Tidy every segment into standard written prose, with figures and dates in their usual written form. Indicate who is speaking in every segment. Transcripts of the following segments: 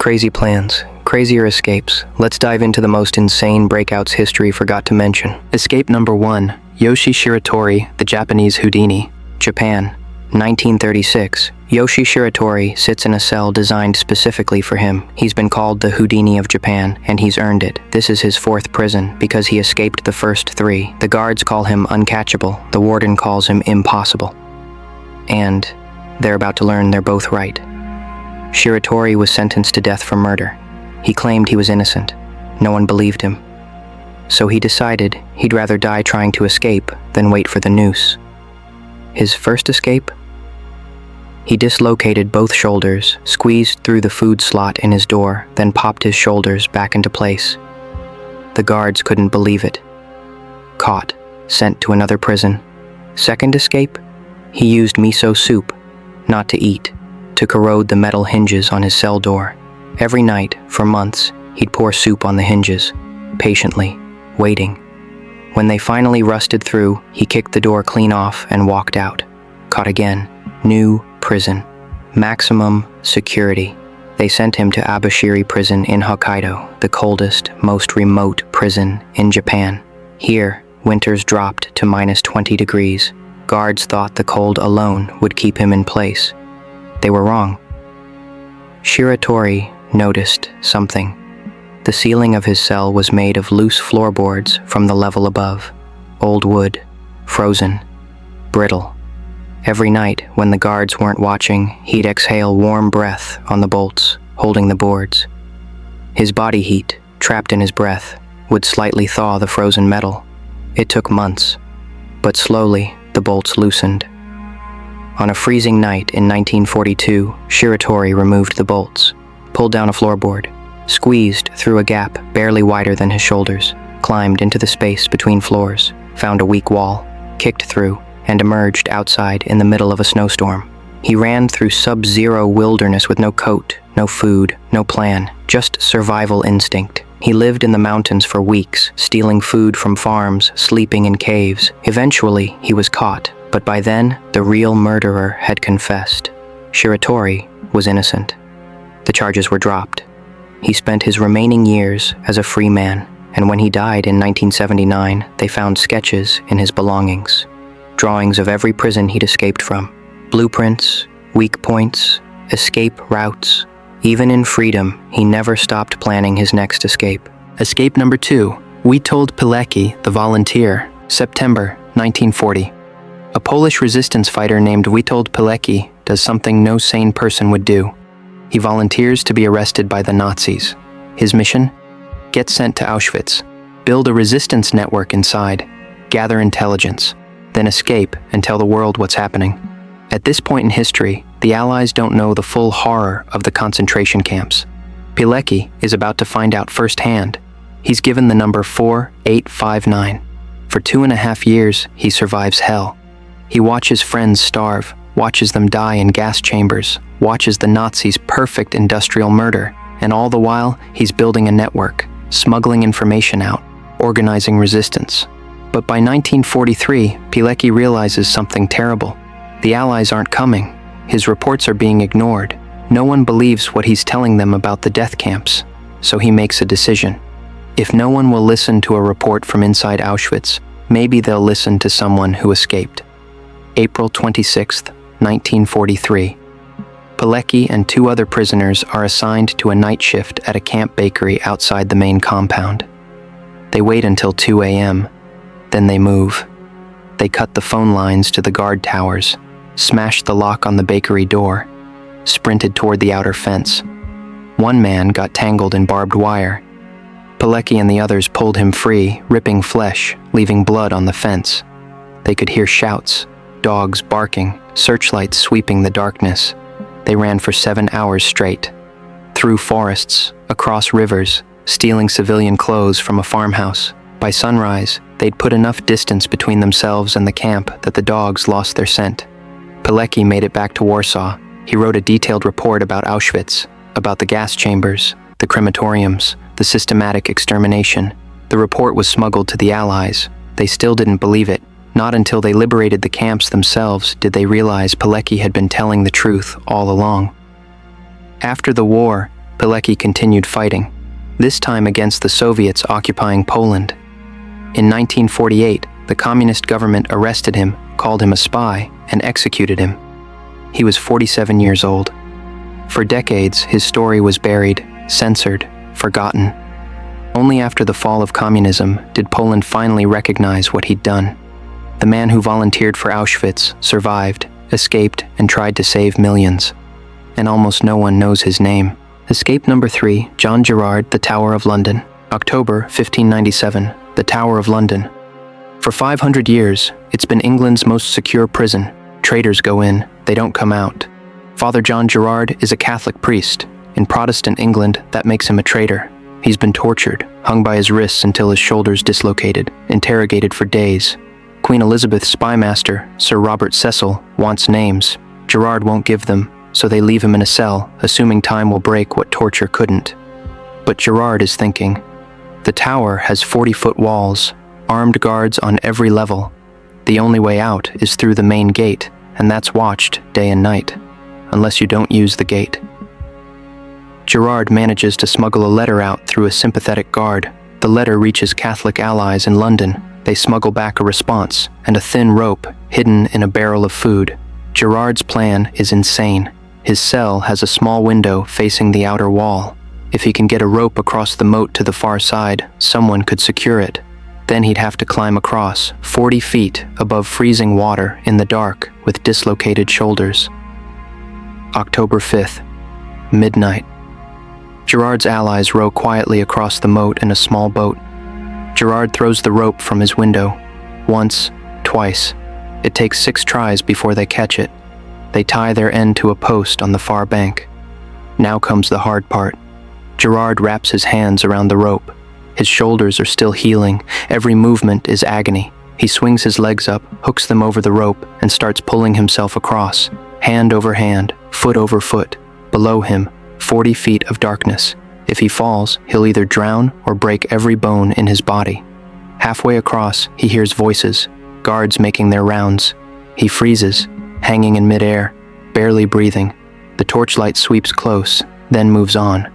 Speaker 1: Crazy plans, crazier escapes. Let's dive into the most insane breakouts history forgot to mention. Escape number 1, Yoshi Shiratori, the Japanese Houdini. Japan, 1936. Yoshi Shiratori sits in a cell designed specifically for him. He's been called the Houdini of Japan, and he's earned it. This is his 4th prison because he escaped the first 3. The guards call him uncatchable. The warden calls him impossible. And they're about to learn they're both right. Shiratori was sentenced to death for murder. He claimed he was innocent. No one believed him. So he decided he'd rather die trying to escape than wait for the noose. His first escape? He dislocated both shoulders, squeezed through the food slot in his door, then popped his shoulders back into place. The guards couldn't believe it. Caught, sent to another prison. Second escape? He used miso soup, not to eat, to corrode the metal hinges on his cell door. Every night, for months, he'd pour soup on the hinges, patiently, waiting. When they finally rusted through, he kicked the door clean off and walked out. Caught again. New prison. Maximum security. They sent him to Abashiri prison in Hokkaido, the coldest, most remote prison in Japan. Here, winters dropped to -20 degrees. Guards thought the cold alone would keep him in place. They were wrong. Shiratori noticed something. The ceiling of his cell was made of loose floorboards from the level above. Old wood, frozen, brittle. Every night, when the guards weren't watching, he'd exhale warm breath on the bolts, holding the boards. His body heat, trapped in his breath, would slightly thaw the frozen metal. It took months, but slowly the bolts loosened. On a freezing night in 1942, Shiratori removed the bolts, pulled down a floorboard, squeezed through a gap barely wider than his shoulders, climbed into the space between floors, found a weak wall, kicked through, and emerged outside in the middle of a snowstorm. He ran through sub-zero wilderness with no coat, no food, no plan, just survival instinct. He lived in the mountains for weeks, stealing food from farms, sleeping in caves. Eventually, he was caught, but by then, the real murderer had confessed. Shiratori was innocent. The charges were dropped. He spent his remaining years as a free man, and when he died in 1979, they found sketches in his belongings. Drawings of every prison he'd escaped from. Blueprints, weak points, escape routes. Even in freedom, he never stopped planning his next escape. Escape number 2, Witold Pilecki, the volunteer, September 1940. A Polish resistance fighter named Witold Pilecki does something no sane person would do. He volunteers to be arrested by the Nazis. His mission? Get sent to Auschwitz, build a resistance network inside, gather intelligence, then escape and tell the world what's happening. At this point in history, the Allies don't know the full horror of the concentration camps. Pilecki is about to find out firsthand. He's given the number 4859. For 2.5 years, he survives hell. He watches friends starve, watches them die in gas chambers, watches the Nazis' perfect industrial murder, and all the while, he's building a network, smuggling information out, organizing resistance. But by 1943, Pilecki realizes something terrible. The Allies aren't coming. His reports are being ignored. No one believes what he's telling them about the death camps. So he makes a decision. If no one will listen to a report from inside Auschwitz, maybe they'll listen to someone who escaped. April 26, 1943. Pilecki and 2 other prisoners are assigned to a night shift at a camp bakery outside the main compound. They wait until 2 a.m., then they move. They cut the phone lines to the guard towers, smashed the lock on the bakery door, sprinted toward the outer fence. One man got tangled in barbed wire. Pilecki and the others pulled him free, ripping flesh, leaving blood on the fence. They could hear shouts, dogs barking, searchlights sweeping the darkness. They ran for 7 hours straight, through forests, across rivers, stealing civilian clothes from a farmhouse. By sunrise, they'd put enough distance between themselves and the camp that the dogs lost their scent. Pilecki made it back to Warsaw. He wrote a detailed report about Auschwitz, about the gas chambers, the crematoriums, the systematic extermination. The report was smuggled to the Allies. They still didn't believe it. Not until they liberated the camps themselves did they realize Pilecki had been telling the truth all along. After the war, Pilecki continued fighting, this time against the Soviets occupying Poland. In 1948, the communist government arrested him, called him a spy, and executed him. He was 47 years old. For decades, his story was buried, censored, forgotten. Only after the fall of communism did Poland finally recognize what he'd done. The man who volunteered for Auschwitz survived, escaped, and tried to save millions. And almost no one knows his name. Escape number 3, John Gerard, the Tower of London. October 1597, the Tower of London. For 500 years, it's been England's most secure prison. Traitors go in, they don't come out. Father John Gerard is a Catholic priest. In Protestant England, that makes him a traitor. He's been tortured, hung by his wrists until his shoulders dislocated, interrogated for days. Queen Elizabeth's spymaster, Sir Robert Cecil, wants names. Gerard won't give them, so they leave him in a cell, assuming time will break what torture couldn't. But Gerard is thinking. The tower has 40-foot walls, armed guards on every level. The only way out is through the main gate, and that's watched day and night, unless you don't use the gate. Gerard manages to smuggle a letter out through a sympathetic guard. The letter reaches Catholic allies in London. They smuggle back a response, and a thin rope hidden in a barrel of food. Gerard's plan is insane. His cell has a small window facing the outer wall. If he can get a rope across the moat to the far side, someone could secure it. Then he'd have to climb across, 40 feet above freezing water in the dark with dislocated shoulders. October 5th, midnight. Gerard's allies row quietly across the moat in a small boat. Gerard throws the rope from his window. Once, twice. It takes 6 tries before they catch it. They tie their end to a post on the far bank. Now comes the hard part. Gerard wraps his hands around the rope. His shoulders are still healing. Every movement is agony. He swings his legs up, hooks them over the rope, and starts pulling himself across, hand over hand, foot over foot. Below him, 40 feet of darkness. If he falls, he'll either drown or break every bone in his body. Halfway across, he hears voices, guards making their rounds. He freezes, hanging in midair, barely breathing. The torchlight sweeps close, then moves on.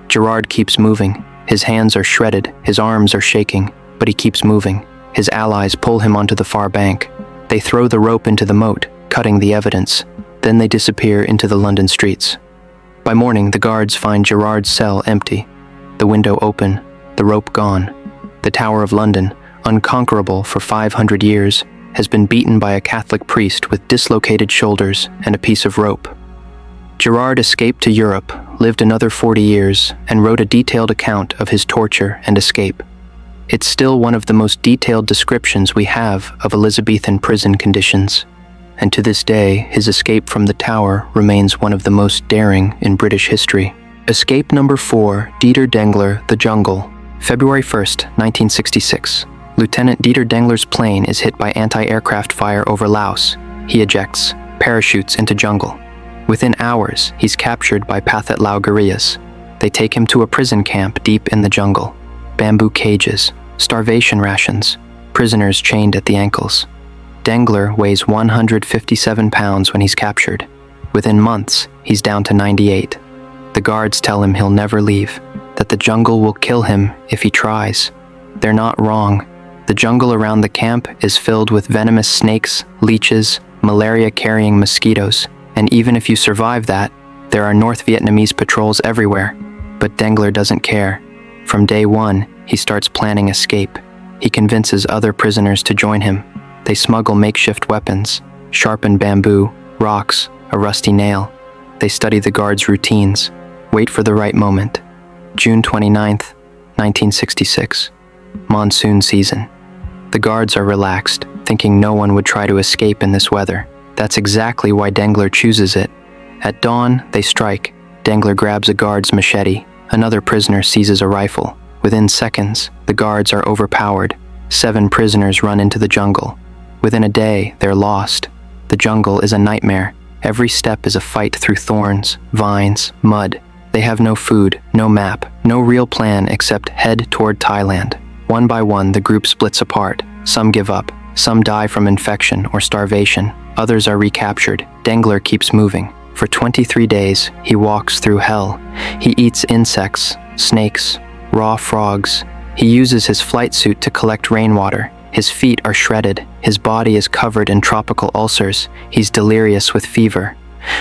Speaker 1: Gerard keeps moving. His hands are shredded, his arms are shaking, but he keeps moving. His allies pull him onto the far bank. They throw the rope into the moat, cutting the evidence. Then they disappear into the London streets. By morning, the guards find Gerard's cell empty, the window open, the rope gone. The Tower of London, unconquerable for 500 years, has been beaten by a Catholic priest with dislocated shoulders and a piece of rope. Gerard escaped to Europe, lived another 40 years, and wrote a detailed account of his torture and escape. It's still one of the most detailed descriptions we have of Elizabethan prison conditions, and to this day, his escape from the tower remains one of the most daring in British history. Escape number 4, Dieter Dengler, The Jungle. February 1st, 1966. Lieutenant Dieter Dengler's plane is hit by anti-aircraft fire over Laos. He ejects, parachutes into jungle. Within hours, he's captured by Pathet Lao guerrillas. They take him to a prison camp deep in the jungle. Bamboo cages, starvation rations, prisoners chained at the ankles. Dengler weighs 157 pounds when he's captured. Within months, he's down to 98. The guards tell him he'll never leave, that the jungle will kill him if he tries. They're not wrong. The jungle around the camp is filled with venomous snakes, leeches, malaria-carrying mosquitoes, and even if you survive that, there are North Vietnamese patrols everywhere. But Dengler doesn't care. From day one, he starts planning escape. He convinces other prisoners to join him. They smuggle makeshift weapons, sharpened bamboo, rocks, a rusty nail. They study the guards' routines, wait for the right moment. June 29th, 1966. Monsoon season. The guards are relaxed, thinking no one would try to escape in this weather. That's exactly why Dengler chooses it. At dawn, they strike. Dengler grabs a guard's machete. Another prisoner seizes a rifle. Within seconds, the guards are overpowered. 7 prisoners run into the jungle. Within a day, they're lost. The jungle is a nightmare. Every step is a fight through thorns, vines, mud. They have no food, no map, no real plan except head toward Thailand. One by one, the group splits apart. Some give up. Some die from infection or starvation. Others are recaptured. Dengler keeps moving. For 23 days, he walks through hell. He eats insects, snakes, raw frogs. He uses his flight suit to collect rainwater. His feet are shredded. His body is covered in tropical ulcers. He's delirious with fever.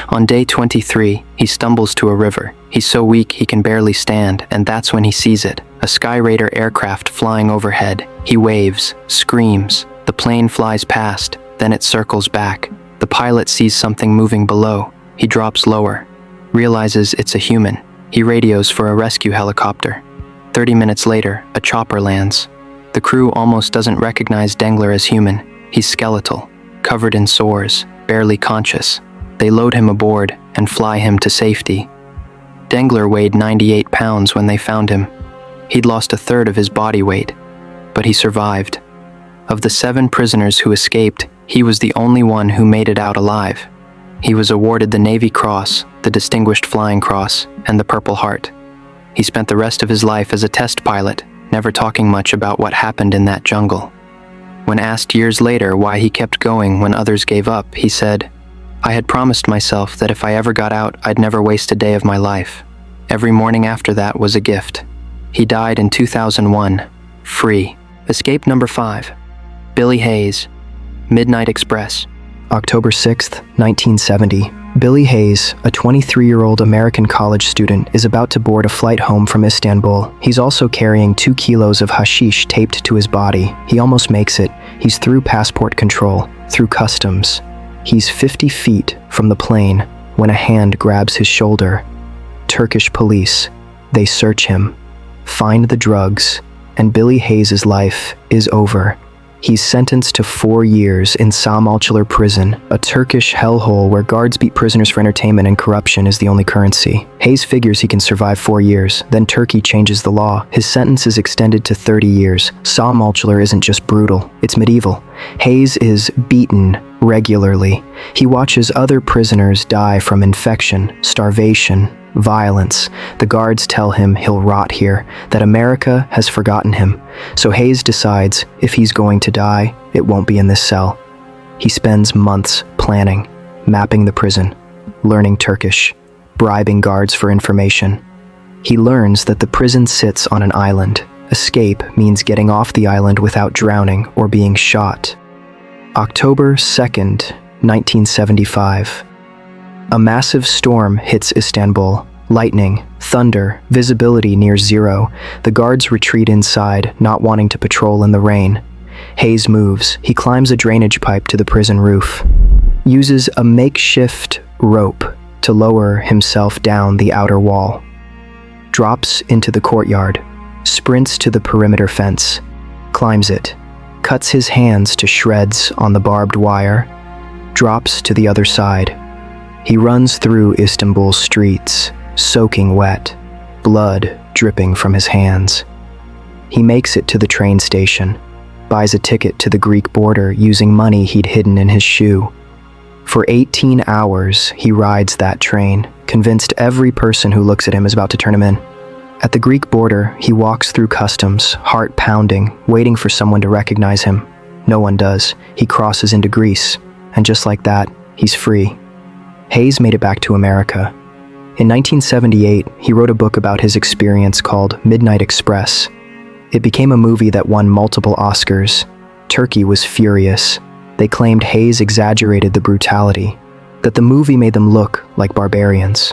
Speaker 1: On day 23, he stumbles to a river. He's so weak he can barely stand, and that's when he sees it. A Sky Raider aircraft flying overhead. He waves, screams. The plane flies past, then it circles back. The pilot sees something moving below. He drops lower, realizes it's a human. He radios for a rescue helicopter. 30 minutes later, a chopper lands. The crew almost doesn't recognize Dengler as human. He's skeletal, covered in sores, barely conscious. They load him aboard and fly him to safety. Dengler weighed 98 pounds when they found him. He'd lost a third of his body weight, but he survived. Of the 7 prisoners who escaped, he was the only one who made it out alive. He was awarded the Navy Cross, the Distinguished Flying Cross, and the Purple Heart. He spent the rest of his life as a test pilot, never talking much about what happened in that jungle. When asked years later why he kept going when others gave up, he said, "I had promised myself that if I ever got out, I'd never waste a day of my life. Every morning after that was a gift." He died in 2001, free. Escape number 5. Billy Hayes, Midnight Express. October 6th, 1970. Billy Hayes, a 23-year-old American college student, is about to board a flight home from Istanbul. He's also carrying 2 kilos of hashish taped to his body. He almost makes it. He's through passport control, through customs. He's 50 feet from the plane when a hand grabs his shoulder. Turkish police. They search him, find the drugs, and Billy Hayes' life is over. He's sentenced to 4 years in Samulçlar prison, a Turkish hellhole where guards beat prisoners for entertainment and corruption is the only currency. Hayes figures he can survive 4 years, then Turkey changes the law. His sentence is extended to 30 years. Samulçlar isn't just brutal, it's medieval. Hayes is beaten regularly. He watches other prisoners die from infection, starvation, violence. The guards tell him he'll rot here, that America has forgotten him. So Hayes decides if he's going to die, it won't be in this cell. He spends months planning, mapping the prison, learning Turkish, bribing guards for information. He learns that the prison sits on an island. Escape means getting off the island without drowning or being shot. October 2nd, 1975. A massive storm hits Istanbul. Lightning, thunder, visibility near zero. The guards retreat inside, not wanting to patrol in the rain. Hayes moves. He climbs a drainage pipe to the prison roof. Uses a makeshift rope to lower himself down the outer wall. Drops into the courtyard. Sprints to the perimeter fence. Climbs it. Cuts his hands to shreds on the barbed wire. Drops to the other side. He runs through Istanbul's streets, soaking wet, blood dripping from his hands. He makes it to the train station, buys a ticket to the Greek border using money he'd hidden in his shoe. For 18 hours, he rides that train, convinced every person who looks at him is about to turn him in. At the Greek border, he walks through customs, heart pounding, waiting for someone to recognize him. No one does. He crosses into Greece, and just like that, he's free. Hayes made it back to America. In 1978, he wrote a book about his experience called Midnight Express. It became a movie that won multiple Oscars. Turkey was furious. They claimed Hayes exaggerated the brutality, that the movie made them look like barbarians.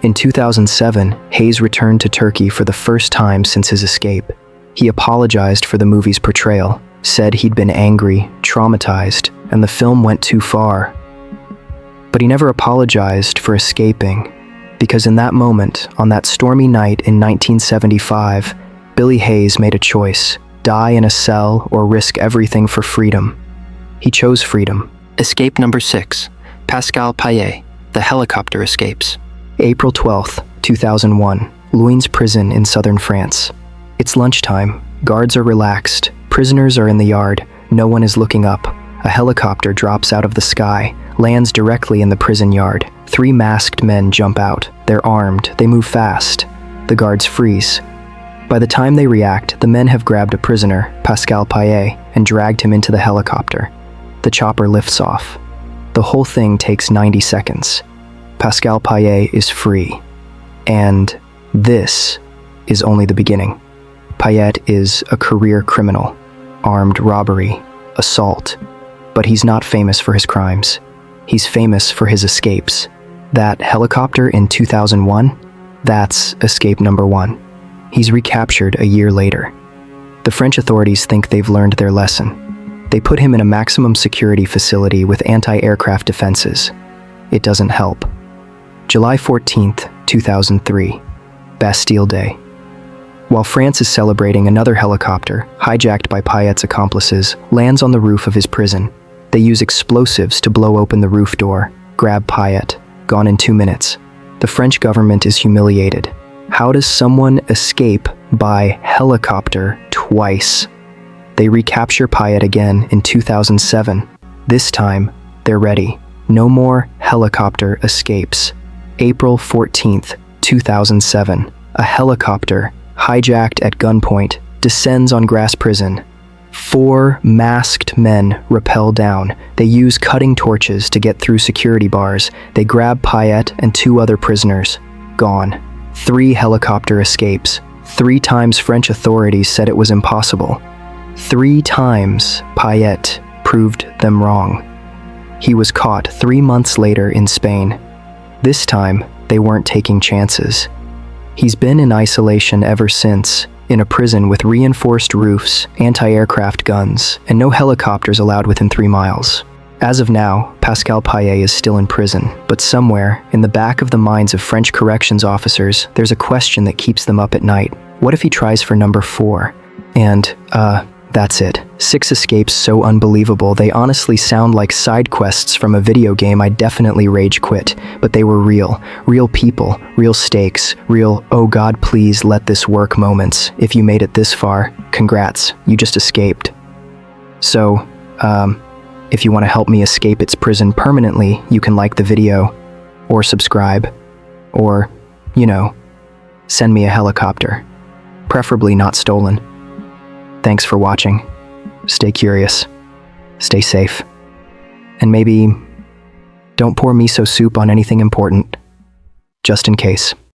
Speaker 1: In 2007, Hayes returned to Turkey for the first time since his escape. He apologized for the movie's portrayal, said he'd been angry, traumatized, and the film went too far. But he never apologized for escaping, because in that moment, on that stormy night in 1975, Billy Hayes made a choice: die in a cell or risk everything for freedom. He chose freedom. Escape number 6. Pascal Payet, the helicopter escapes. April 12th, 2001, Luynes prison in southern France. It's lunchtime. Guards are relaxed. Prisoners are in the yard. No one is looking up. A helicopter drops out of the sky, lands directly in the prison yard. 3 masked men jump out. They're armed. They move fast. The guards freeze. By the time they react, the men have grabbed a prisoner, Pascal Payet, and dragged him into the helicopter. The chopper lifts off. The whole thing takes 90 seconds. Pascal Payet is free. And this is only the beginning. Payet is a career criminal, armed robbery, assault. But he's not famous for his crimes. He's famous for his escapes. That helicopter in 2001, that's escape number 1. He's recaptured a year later. The French authorities think they've learned their lesson. They put him in a maximum security facility with anti-aircraft defenses. It doesn't help. July 14th, 2003, Bastille Day. While France is celebrating, another helicopter, hijacked by Payet's accomplices, lands on the roof of his prison. They use explosives to blow open the roof door, grab Payet, gone in 2 minutes. The French government is humiliated. How does someone escape by helicopter twice? They recapture Payet again in 2007. This time, they're ready. No more helicopter escapes. April 14th, 2007. A helicopter, hijacked at gunpoint, descends on Grasse Prison. 4 masked men rappel down. They use cutting torches to get through security bars. They grab Payet and 2 other prisoners. Gone. 3 helicopter escapes. 3 times French authorities said it was impossible. 3 times Payet proved them wrong. He was caught 3 months later in Spain. This time, they weren't taking chances. He's been in isolation ever since, in a prison with reinforced roofs, anti-aircraft guns, and no helicopters allowed within 3 miles. As of now, Pascal Payet is still in prison, but somewhere, in the back of the minds of French corrections officers, there's a question that keeps them up at night. What if he tries for number 4? And, that's it. 6 escapes so unbelievable, they honestly sound like side quests from a video game. I definitely rage quit, but they were real. Real people, real stakes, real, oh God, please let this work moments. If you made it this far, congrats, you just escaped. So, if you want to help me escape its prison permanently, you can like the video, or subscribe, or, send me a helicopter. Preferably not stolen. Thanks for watching. Stay curious. Stay safe. And maybe don't pour miso soup on anything important, just in case.